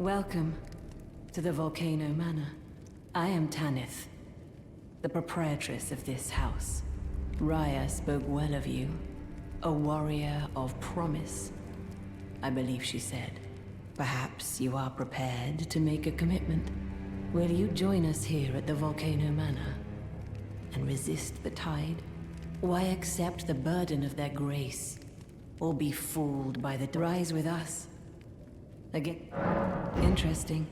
Welcome to the Volcano Manor. I am Tanith, the proprietress of this house. Raya spoke well of you, a warrior of promise, I believe she said. Perhaps you are prepared to make a commitment. Will you join us here at the Volcano Manor and resist the tide? Why accept the burden of their grace, or be fooled by the rise with us? Again, interesting.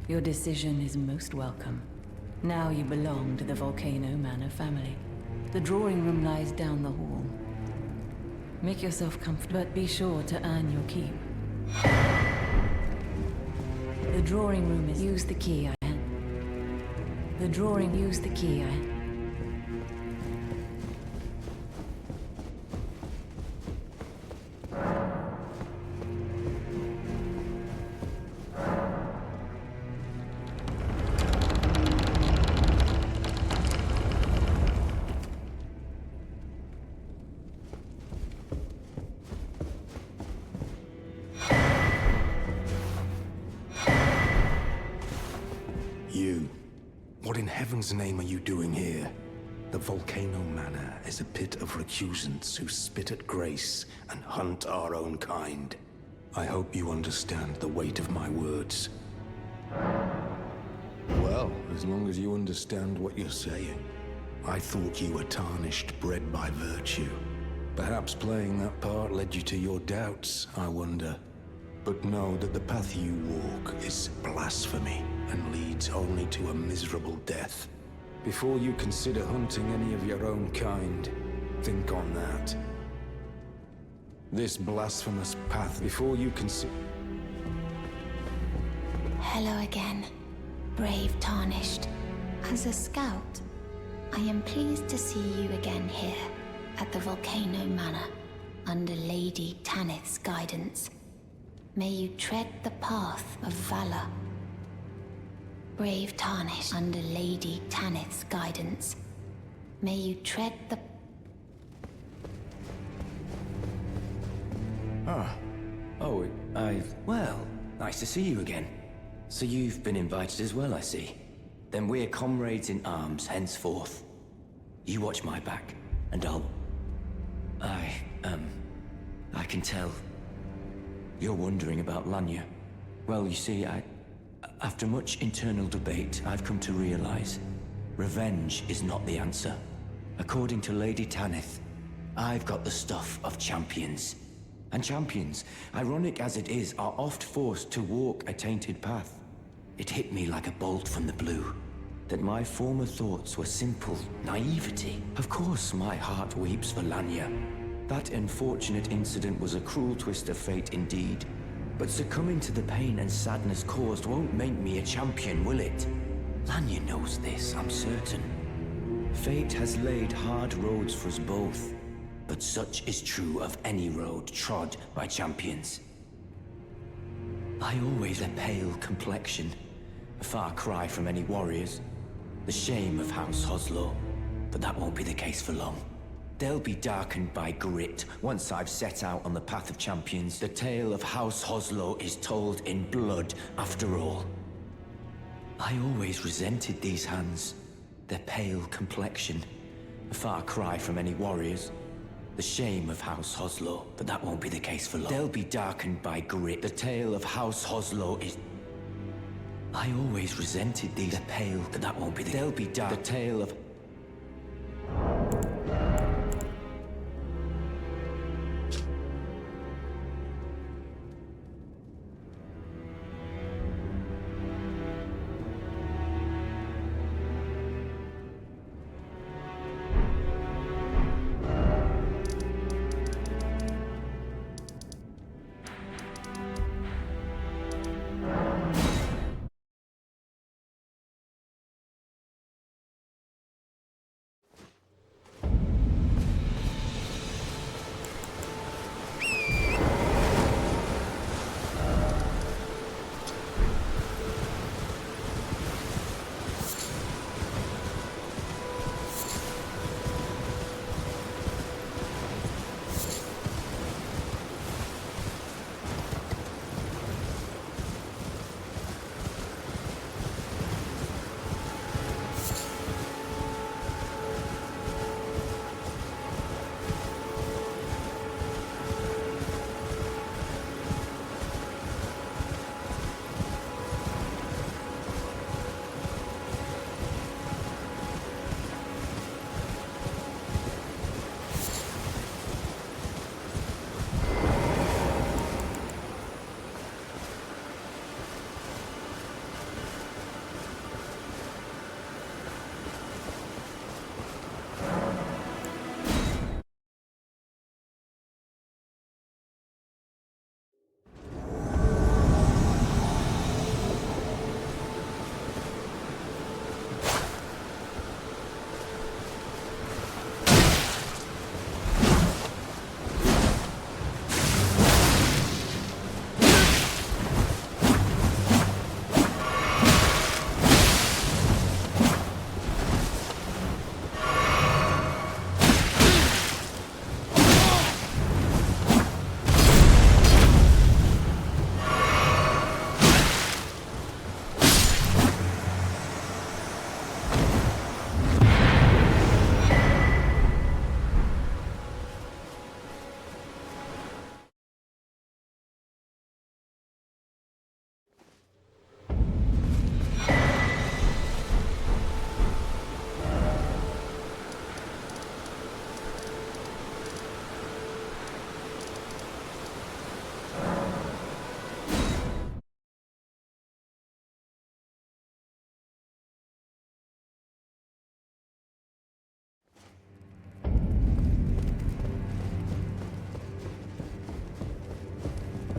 Your decision is most welcome. Now you belong to the Volcano Manor family. The drawing room lies down the hall. Make yourself comfortable, but be sure to earn your keep. The drawing room is... Use the key I had. Use the key I had. You. What in heaven's name are you doing here? The Volcano Manor is a pit of recusants who spit at grace and hunt our own kind. I hope you understand the weight of my words. Well, as long as you understand what you're saying. I thought you were tarnished, bred by virtue. Perhaps playing that part led you to your doubts, I wonder. But know that the path you walk is blasphemy and leads only to a miserable death. Before you consider hunting any of your own kind, think on that. This blasphemous path, before you consider... Hello again, brave Tarnished. As a scout, I am pleased to see you again here at the Volcano Manor under Lady Tanith's guidance. May you tread the path of valor. Brave Tarnished, under Lady Tanith's guidance. May you tread the... Well, nice to see you again. So you've been invited as well, I see. Then we're comrades in arms henceforth. You watch my back, and I can tell. You're wondering about Lanya. Well, you see, after much internal debate, I've come to realize revenge is not the answer. According to Lady Tanith, I've got the stuff of champions. And champions, ironic as it is, are oft forced to walk a tainted path. It hit me like a bolt from the blue, that my former thoughts were simple naivety. Of course, my heart weeps for Lanya. That unfortunate incident was a cruel twist of fate indeed. But succumbing to the pain and sadness caused won't make me a champion, will it? Lanya knows this, I'm certain. Fate has laid hard roads for us both, but such is true of any road trod by champions. I always a pale complexion, a far cry from any warriors. The shame of House Hoslow, but that won't be the case for long. They'll be darkened by grit once I've set out on the path of champions. The tale of House Hoslow is told in blood, after all. I always resented these hands, their pale complexion, a far cry from any warriors. The shame of House Hoslow, but that won't be the case for long. They'll be darkened by grit. The tale of House Hoslow is... I always resented these pale, but that won't be the... They'll be dark. The tale of...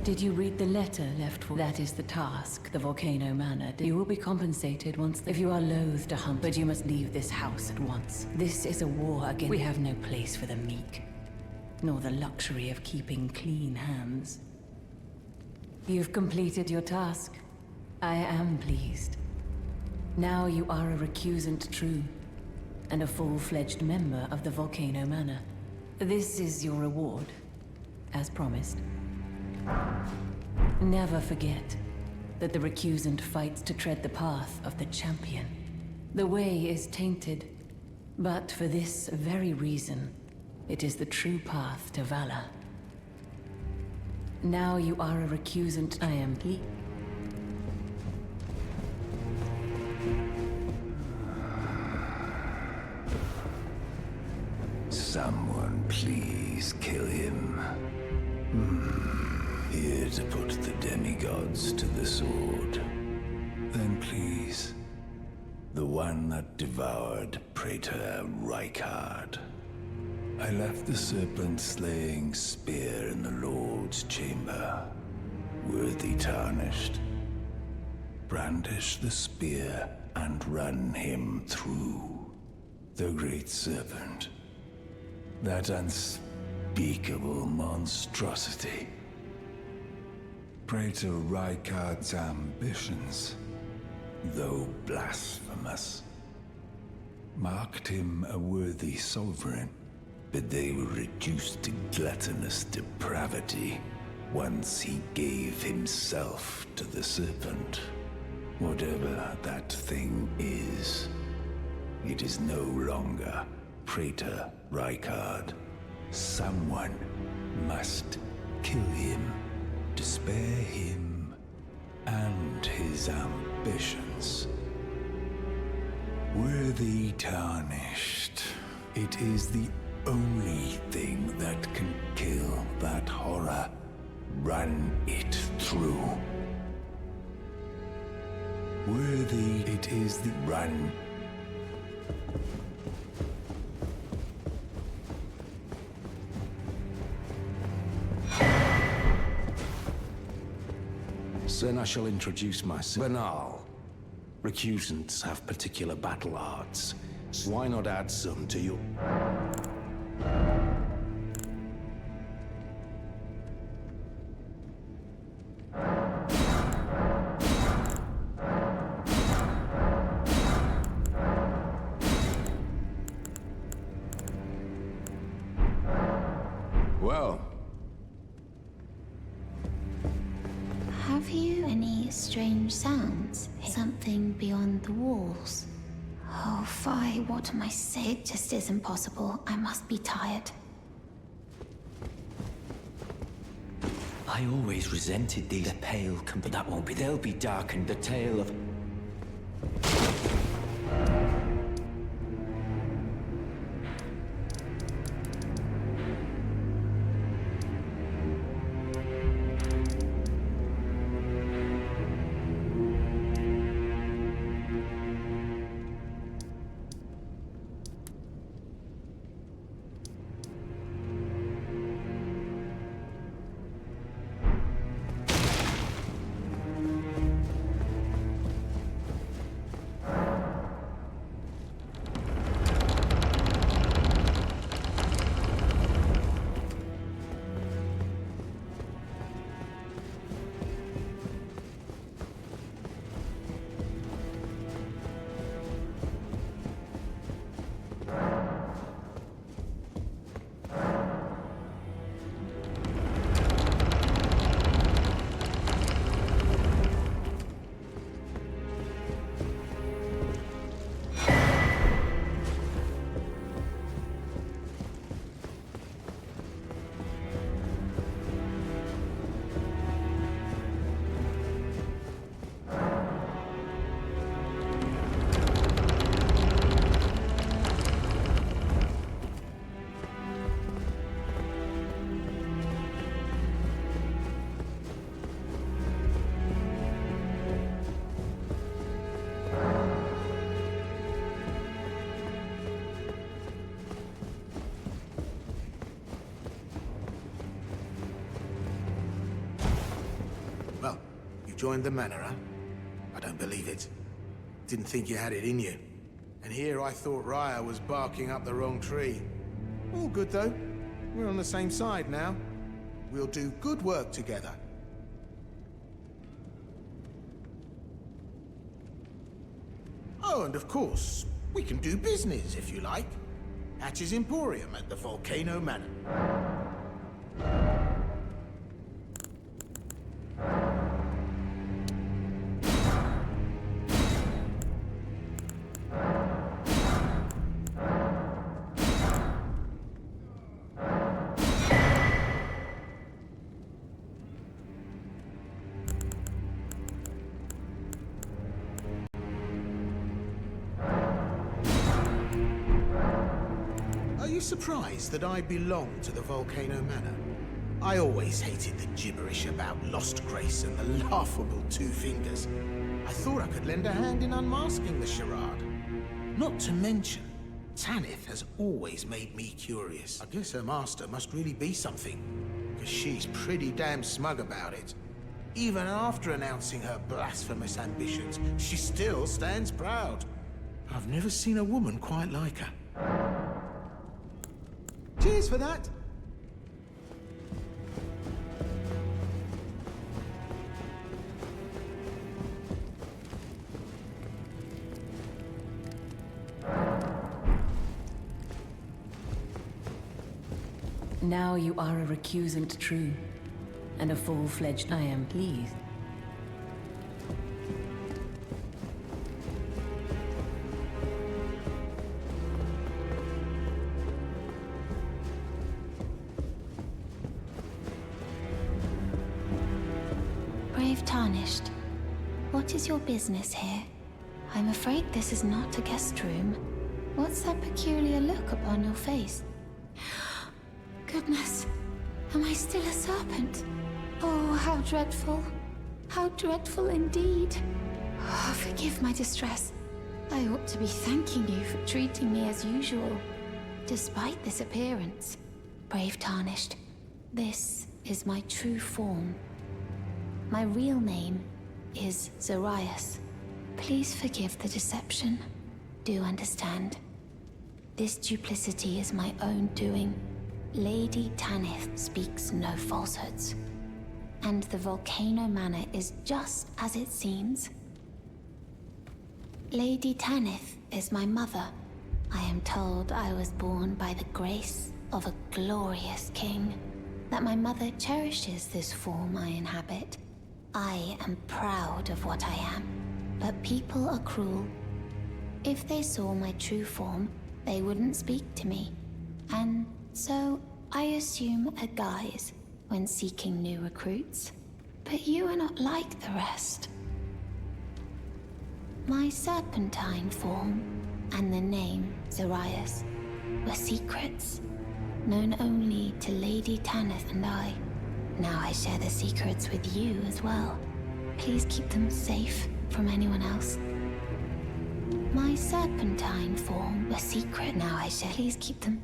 Did you read the letter left for? That is the task, the Volcano Manor. You will be compensated once if you are loath to hunt, but you must leave this house at once. This is a war against. We have no place for the meek, nor the luxury of keeping clean hands. You've completed your task. I am pleased. Now you are a recusant true, and a full-fledged member of the Volcano Manor. This is your reward, as promised. Never forget that the recusant fights to tread the path of the champion. The way is tainted, but for this very reason, it is the true path to valor. Now you are a recusant. I am pleased. Someone please kill him. Here to put the demigods to the sword. Then please, the one that devoured Praetor Rykard. I left the serpent-slaying spear in the Lord's chamber. Worthy tarnished. Brandish the spear and run him through. The great serpent. That unspeakable monstrosity. Praetor Rykard's ambitions, though blasphemous, marked him a worthy sovereign, but they were reduced to gluttonous depravity once he gave himself to the serpent. Whatever that thing is, it is no longer Praetor Rykard. Someone must kill him to spare him and his ambitions. Worthy tarnished. It is the only thing that can kill that horror. Run it through. Worthy, it is the run. Then I shall introduce myself. Banal. Recusants have particular battle arts. Why not add some to your... Well, Have you any strange sounds? Something beyond the walls? Oh, fie, what am I saying? It just isn't possible. I must be tired. I always resented these pale but that won't be. They'll be darkened. The tale of... joined the manor, huh? I don't believe it. Didn't think you had it in you. And here I thought Raya was barking up the wrong tree. All good, though. We're on the same side now. We'll do good work together. Oh, and of course, we can do business, if you like. Hatch's Emporium at the Volcano Manor. Are you surprised that I belong to the Volcano Manor? I always hated the gibberish about lost grace and the laughable two fingers. I thought I could lend a hand in unmasking the charade. Not to mention, Tanith has always made me curious. I guess her master must really be something, because she's pretty damn smug about it. Even after announcing her blasphemous ambitions, she still stands proud. I've never seen a woman quite like her. Cheers for that! Now you are a recusant true, and a full-fledged. I am pleased. Brave Tarnished, what is your business here? I'm afraid this is not a guest room. What's that peculiar look upon your face? Goodness, am I still a serpent? Oh, how dreadful. How dreadful indeed. Oh, forgive my distress. I ought to be thanking you for treating me as usual. Despite this appearance, Brave Tarnished, this is my true form. My real name is Zarias. Please forgive the deception. Do understand. This duplicity is my own doing. Lady Tanith speaks no falsehoods. And the Volcano Manor is just as it seems. Lady Tanith is my mother. I am told I was born by the grace of a glorious king. That my mother cherishes this form I inhabit. I am proud of what I am. But people are cruel. If they saw my true form, they wouldn't speak to me. And so, I assume a guise when seeking new recruits. But you are not like the rest. My serpentine form and the name Zarias were secrets, known only to Lady Tanith and I. Now I share the secrets with you as well. Please keep them safe from anyone else. My serpentine form were secret. Now I share. Please keep them.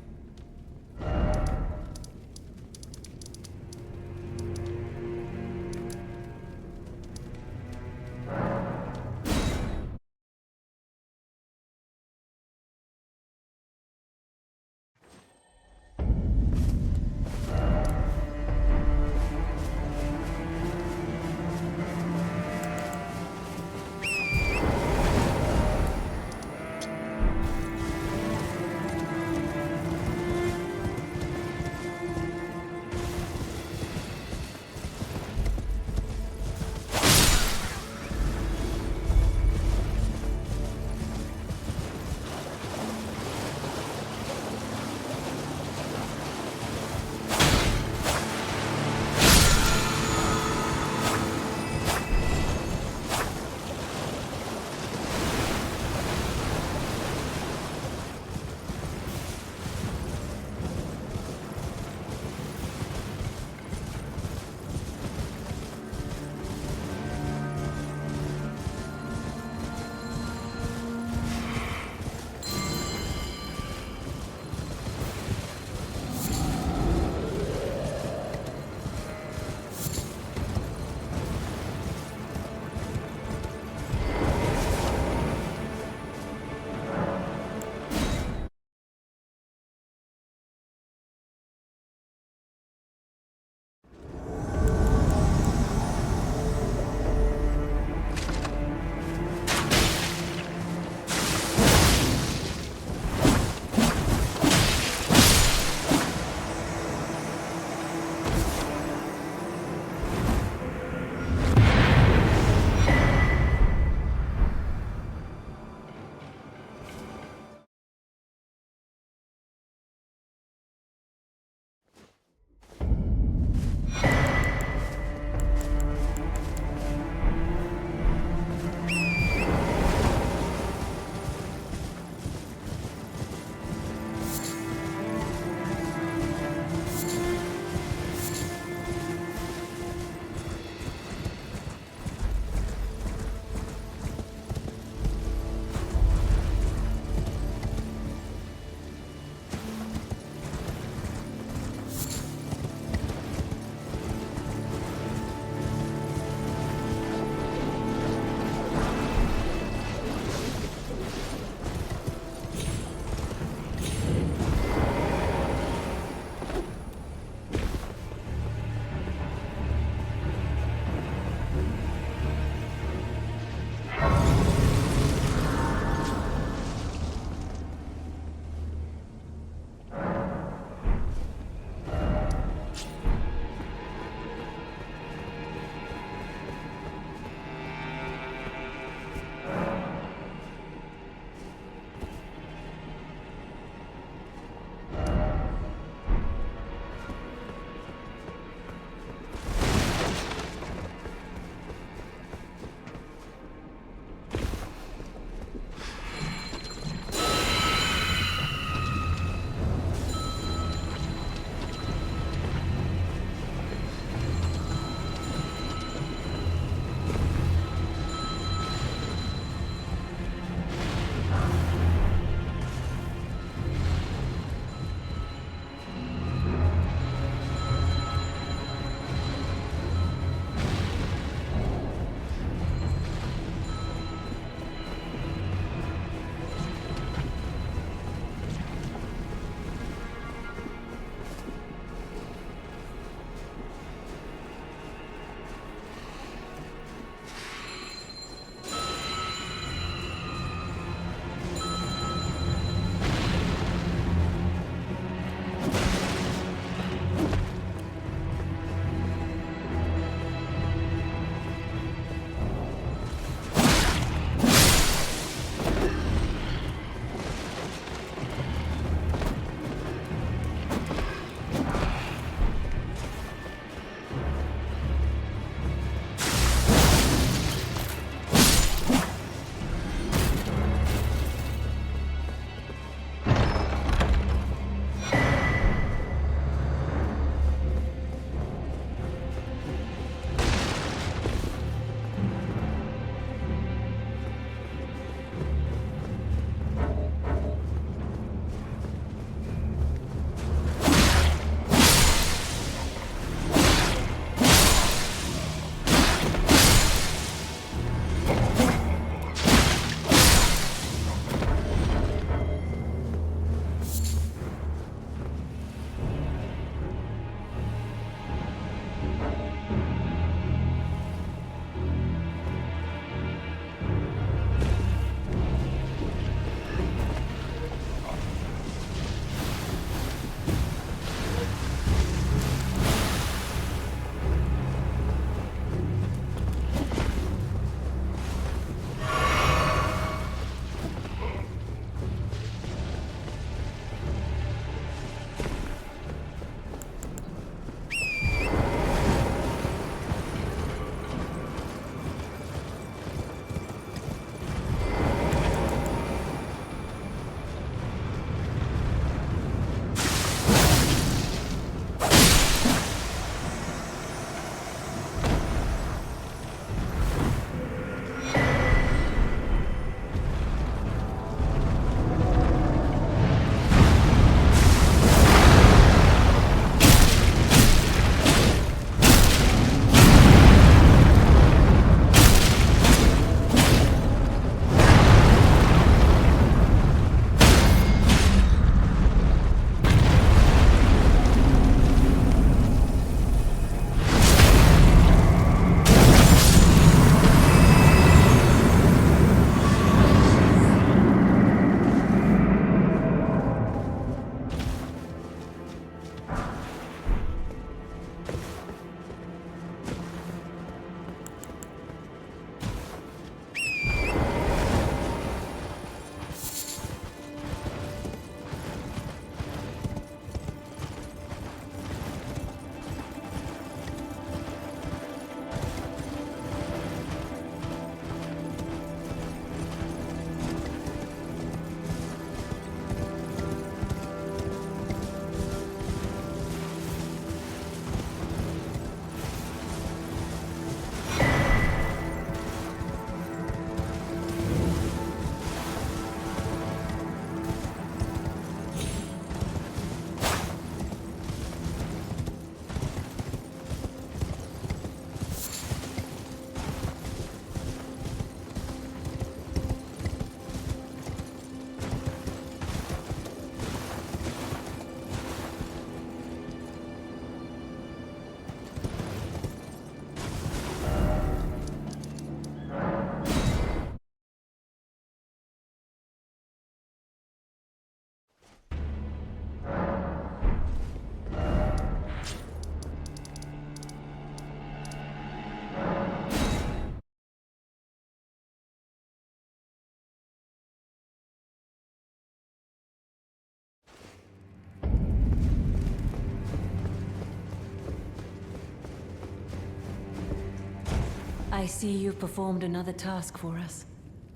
I see you've performed another task for us.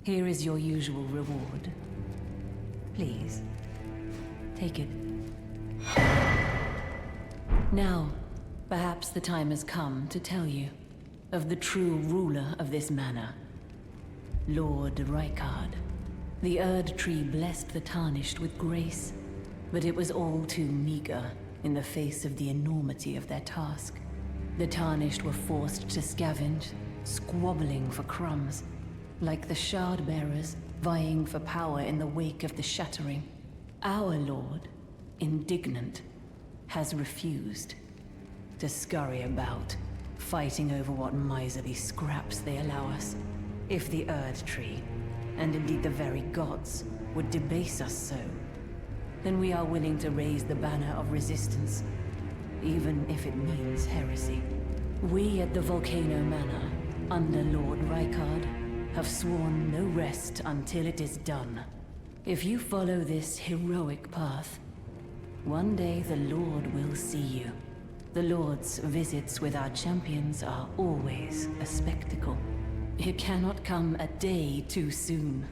Here is your usual reward. Please, take it. Now, perhaps the time has come to tell you of the true ruler of this manor, Lord Rykard. The Erd Tree blessed the Tarnished with grace, but it was all too meager in the face of the enormity of their task. The Tarnished were forced to scavenge, squabbling for crumbs, like the Shard Bearers vying for power in the wake of the Shattering. Our Lord, indignant, has refused to scurry about, fighting over what miserly scraps they allow us. If the Erd Tree, and indeed the very gods, would debase us so, then we are willing to raise the banner of resistance, even if it means heresy. We at the Volcano Manor, under Lord Rykard, have sworn no rest until it is done. If you follow this heroic path, one day the Lord will see you. The Lord's visits with our champions are always a spectacle. It cannot come a day too soon.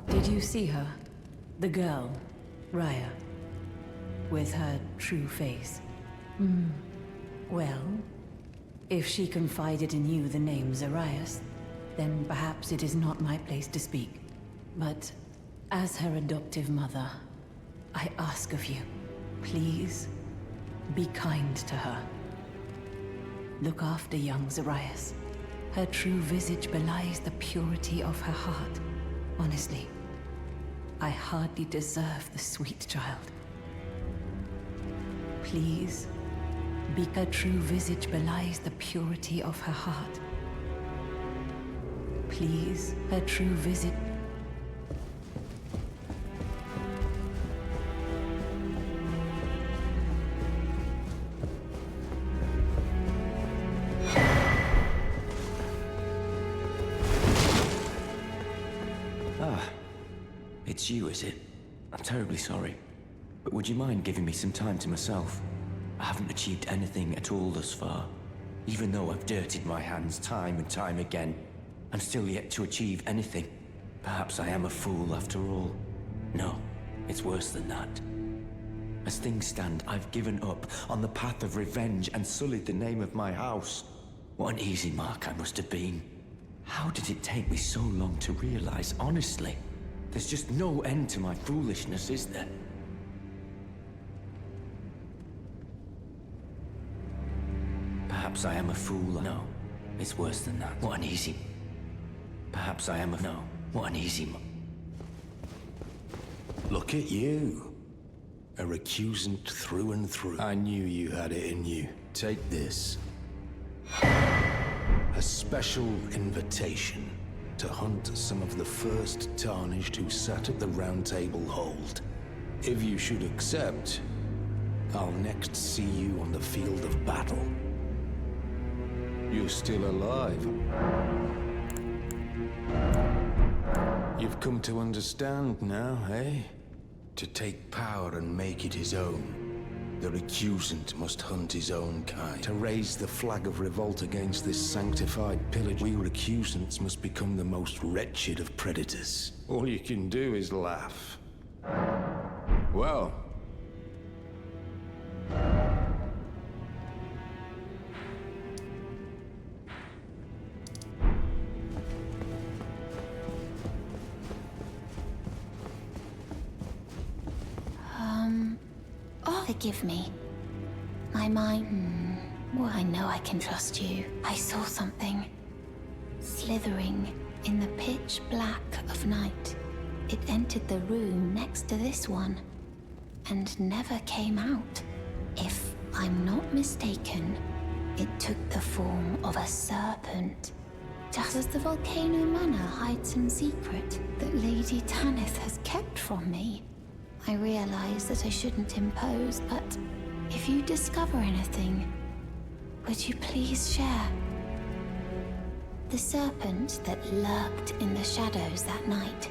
Did you see her? The girl, Raya, with her true face. Well, if she confided in you the name Zarias, then perhaps it is not my place to speak. But as her adoptive mother, I ask of you, please, be kind to her. Look after young Zarias. Her true visage belies the purity of her heart. Honestly, I hardly deserve the sweet child. Please, her true visage belies the purity of her heart. Please, her true visage... It's you, is it? I'm terribly sorry. But would you mind giving me some time to myself? I haven't achieved anything at all thus far. Even though I've dirtied my hands time and time again, I'm still yet to achieve anything. Perhaps I am a fool after all. No, it's worse than that. As things stand, I've given up on the path of revenge and sullied the name of my house. What an easy mark I must have been. How did it take me so long to realize, honestly? There's just no end to my foolishness, is there? Perhaps I am a fool. No, it's worse than that. What an easy... Perhaps I am a... No, what an easy... Look at you. A recusant through and through. I knew you had it in you. Take this. A special invitation to hunt some of the first Tarnished who sat at the Round Table Hold. If you should accept, I'll next see you on the field of battle. You're still alive. You've come to understand now, eh? To take power and make it his own. The recusant must hunt his own kind. To raise the flag of revolt against this sanctified pillage, we recusants must become the most wretched of predators. All you can do is laugh. Well... Forgive me. My mind... Well, I know I can trust you. I saw something. Slithering in the pitch black of night. It entered the room next to this one, and never came out. If I'm not mistaken, it took the form of a serpent. Does the Volcano Manor hide some secret that Lady Tanith has kept from me? I realize that I shouldn't impose, but if you discover anything, would you please share? The serpent that lurked in the shadows that night,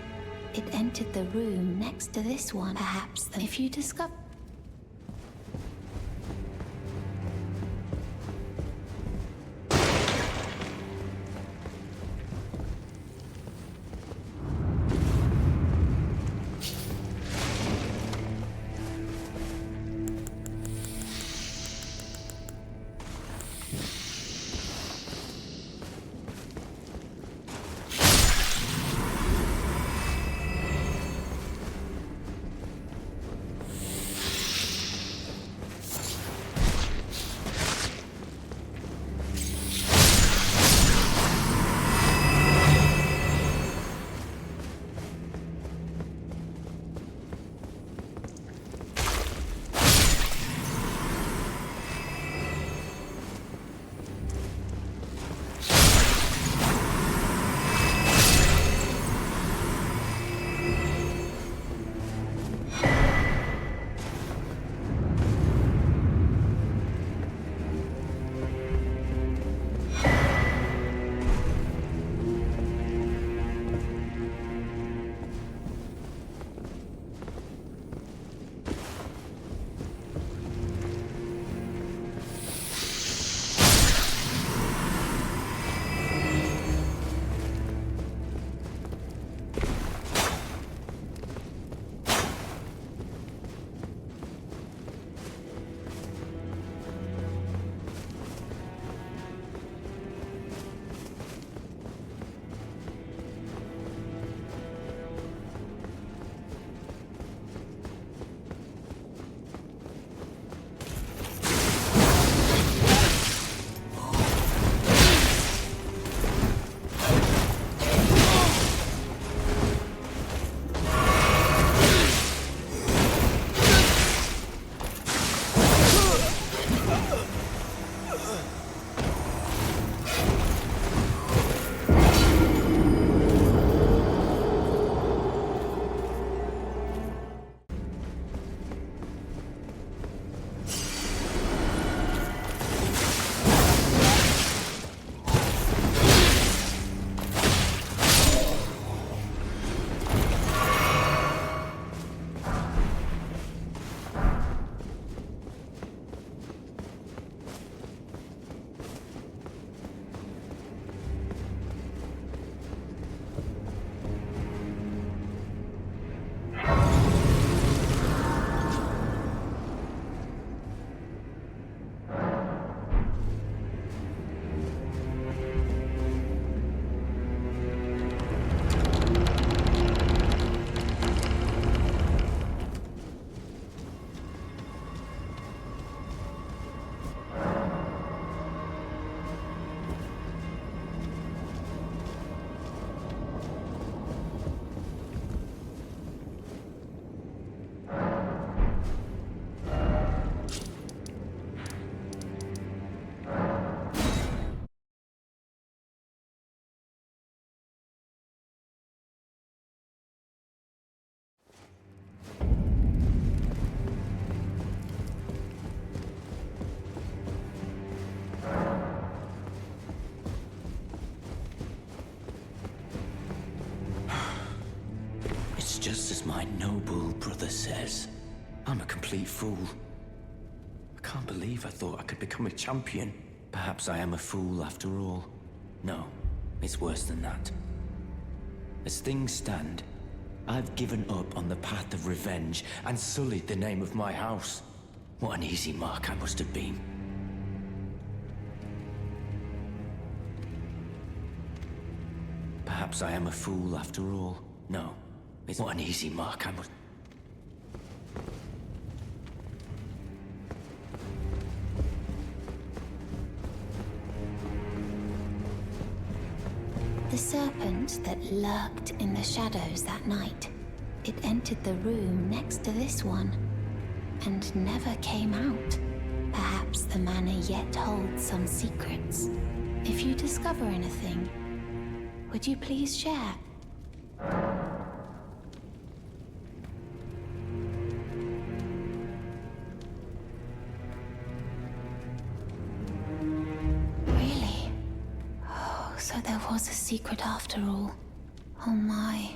it entered the room next to this one. Perhaps if you discover... It's just as my noble brother says. I'm a complete fool. I can't believe I thought I could become a champion. Perhaps I am a fool after all. No, it's worse than that. As things stand, I've given up on the path of revenge and sullied the name of my house. What an easy mark I must have been. Perhaps I am a fool after all. No, it's what an easy mark I must... The serpent that lurked in the shadows that night. It entered the room next to this one, and never came out. Perhaps the manor yet holds some secrets. If you discover anything, would you please share? Really? Oh, so there was a secret after all. Oh my.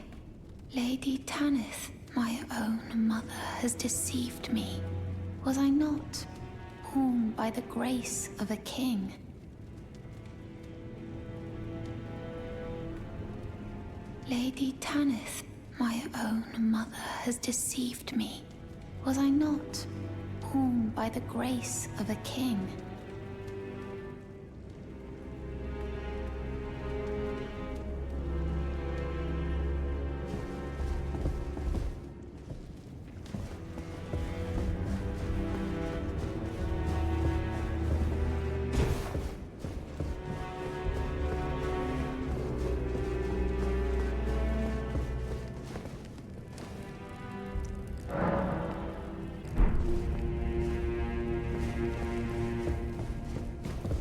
Lady Tanith, my own mother, has deceived me. Was I not born by the grace of a king? Lady Tanith, my own mother, has deceived me. Was I not born by the grace of a king?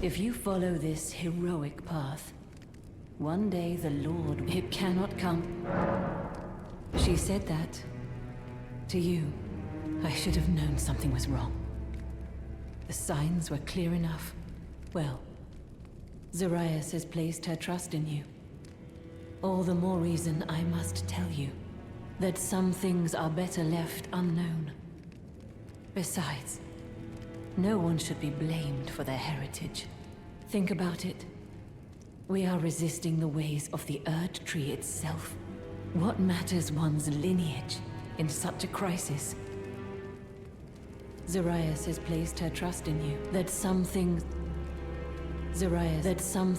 If you follow this heroic path, one day the Lord... It cannot come. She said that to you. I should have known something was wrong. The signs were clear enough. Well, Zarias has placed her trust in you. All the more reason I must tell you that some things are better left unknown. Besides, no one should be blamed for their heritage. Think about it. We are resisting the ways of the Erd Tree itself. What matters one's lineage in such a crisis? Zarias has placed her trust in you. That some things... Zarias, that some...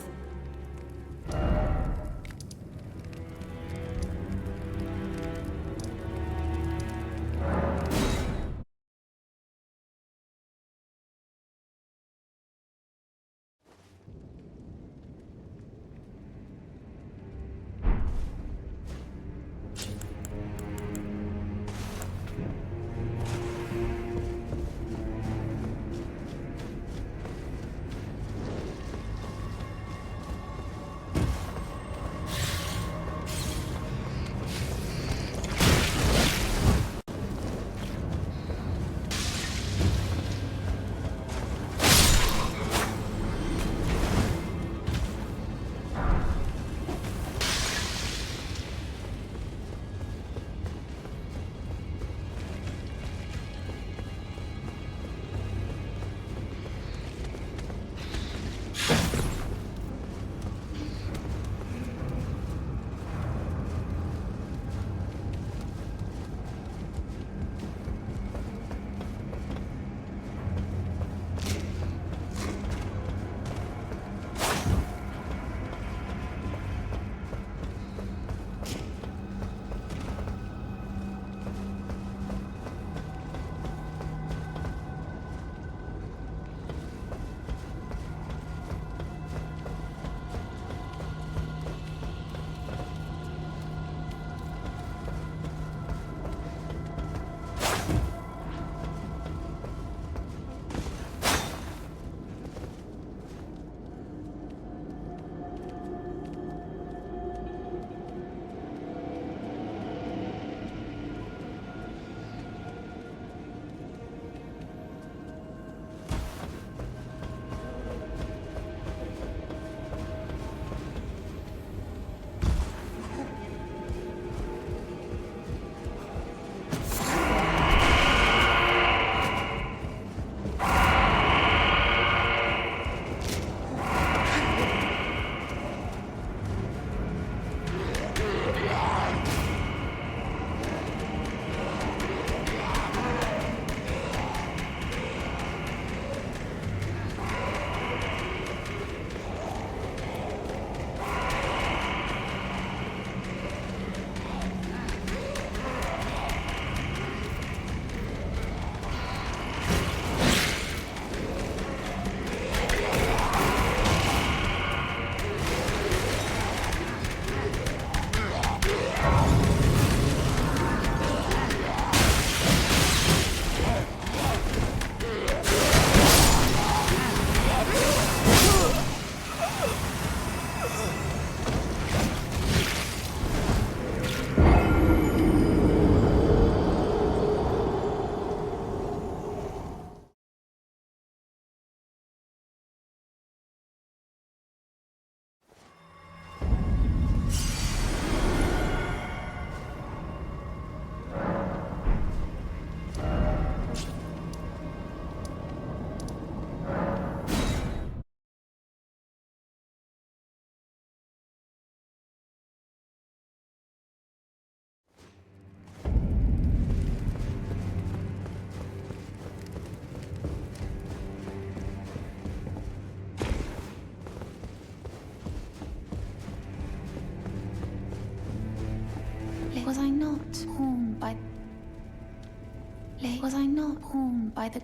Was I not born by the...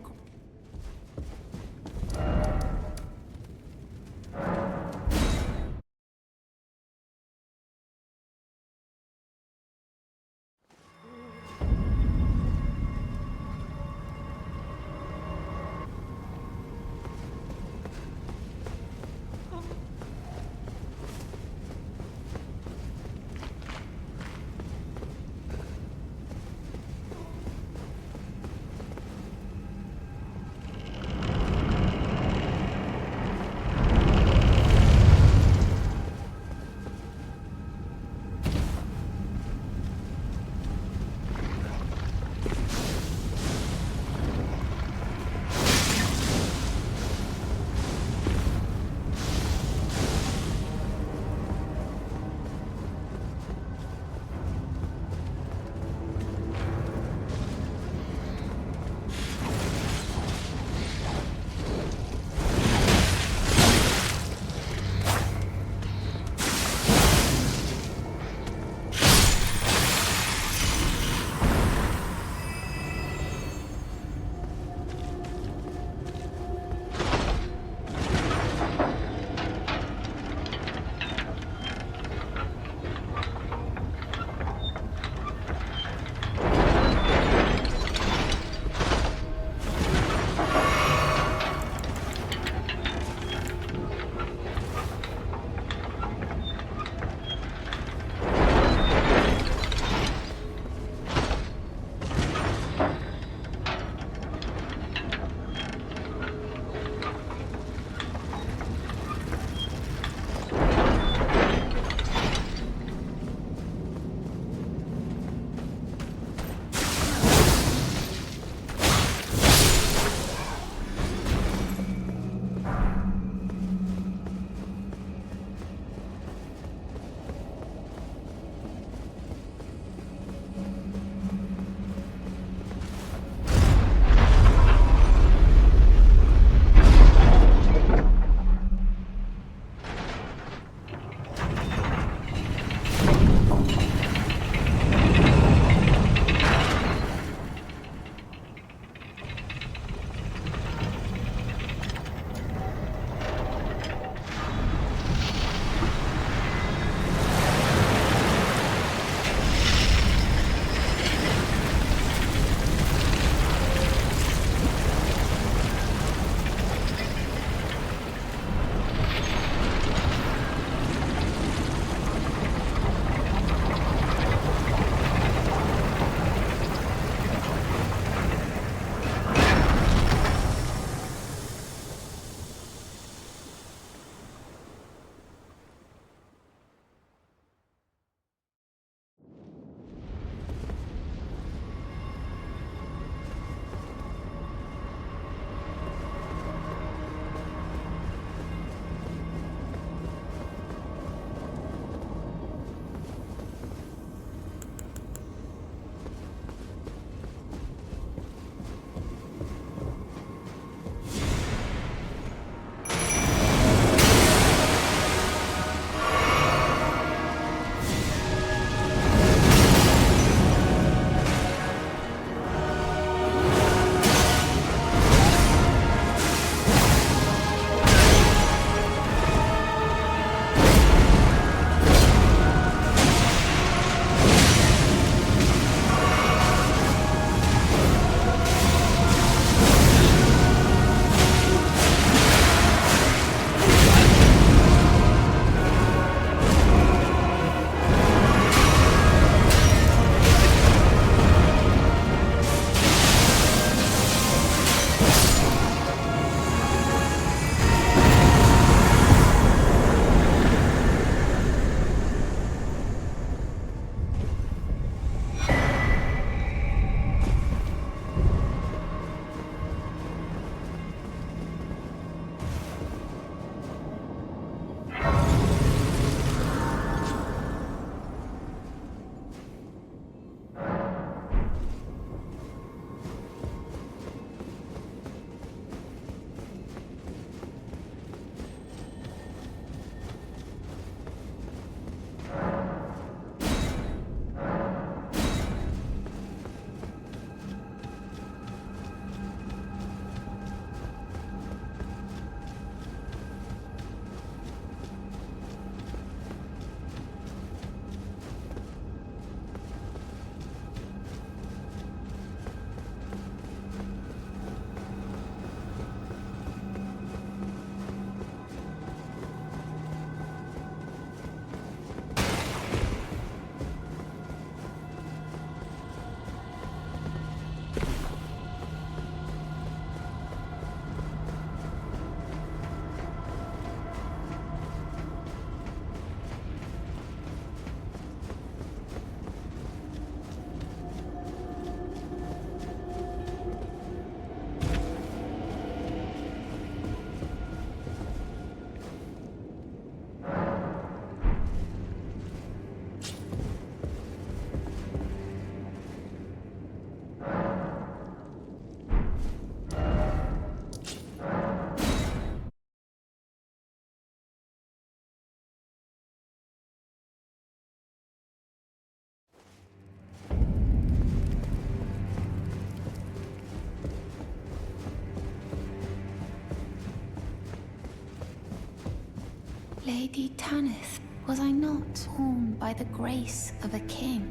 Lady Tanith, was I not born by the grace of a king?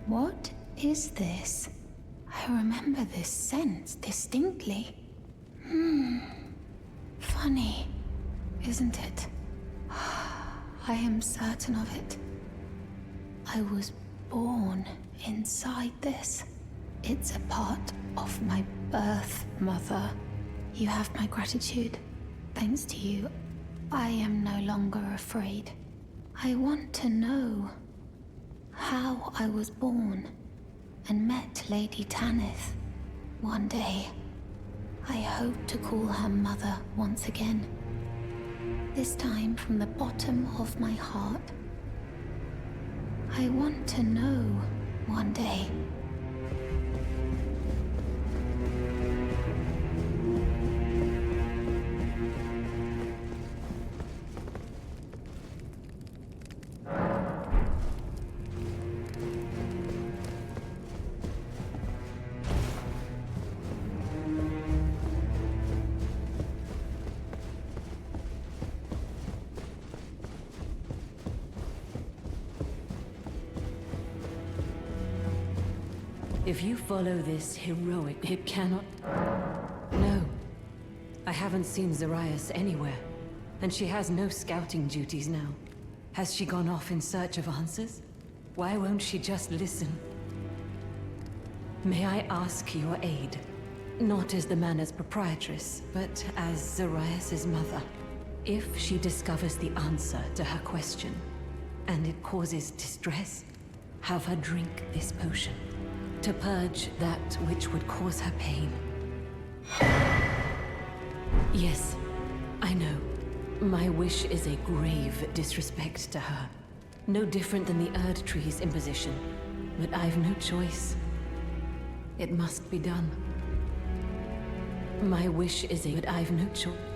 What is this? I remember this scent distinctly. Funny, isn't it? I am certain of it. I was born inside this. It's a part of my birth, Mother. You have my gratitude. Thanks to you, I am no longer afraid. I want to know how I was born and met Lady Tanith. One day, I hope to call her mother once again. This time from the bottom of my heart. I want to know one day. If you follow this heroic, it cannot... No. I haven't seen Zarias anywhere, and she has no scouting duties now. Has she gone off in search of answers? Why won't she just listen? May I ask your aid? Not as the manor's proprietress, but as Zarias' mother. If she discovers the answer to her question, and it causes distress, have her drink this potion. To purge that which would cause her pain. Yes, I know. My wish is a grave disrespect to her. No different than the Erd Tree's imposition. But I've no choice. It must be done. My wish is but I've no choice.